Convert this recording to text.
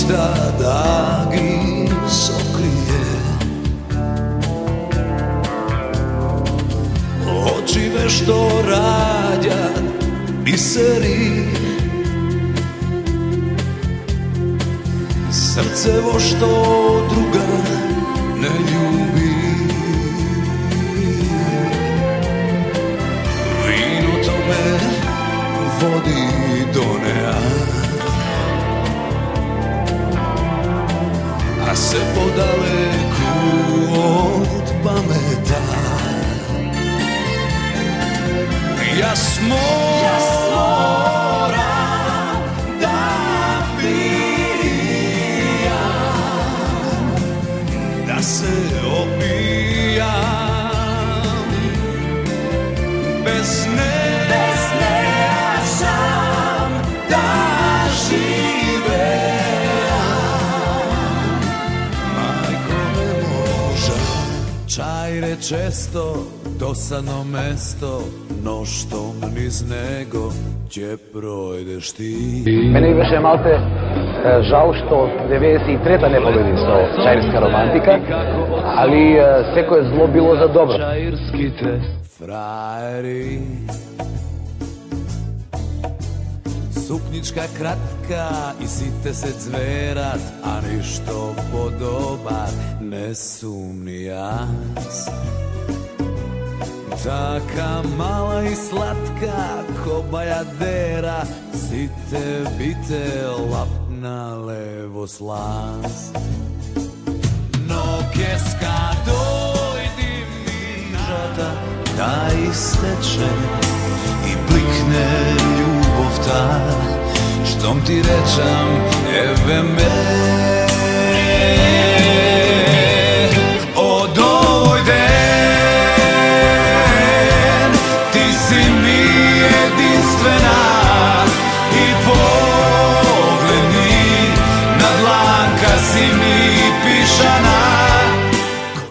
ništa da gris okrije. Oči vešto rađa biseri, srce vo što druga ne ljubi. Vino to me vodi do nea, a se podaleku od pameta. Ja moram da pijam, da se opijam, bez neja sam da živeam. Majko me može. Čajre često, dosadno mesto, no što niz nego će projdeš ti. Mene bi više malte žal što 93. ne pobedi so Čajirska romantika, ali seko je zlo bilo za dobro. Čajirski te frajeri, suknjička kratka i site se cverat, a ništo podobar ne sumni jas. Taka mala i slatka ko bajadera, site bite lap na levo slaz. No keska dojdi mi žada da isteče i blikne ljubov ta, štom ti rečam, eve me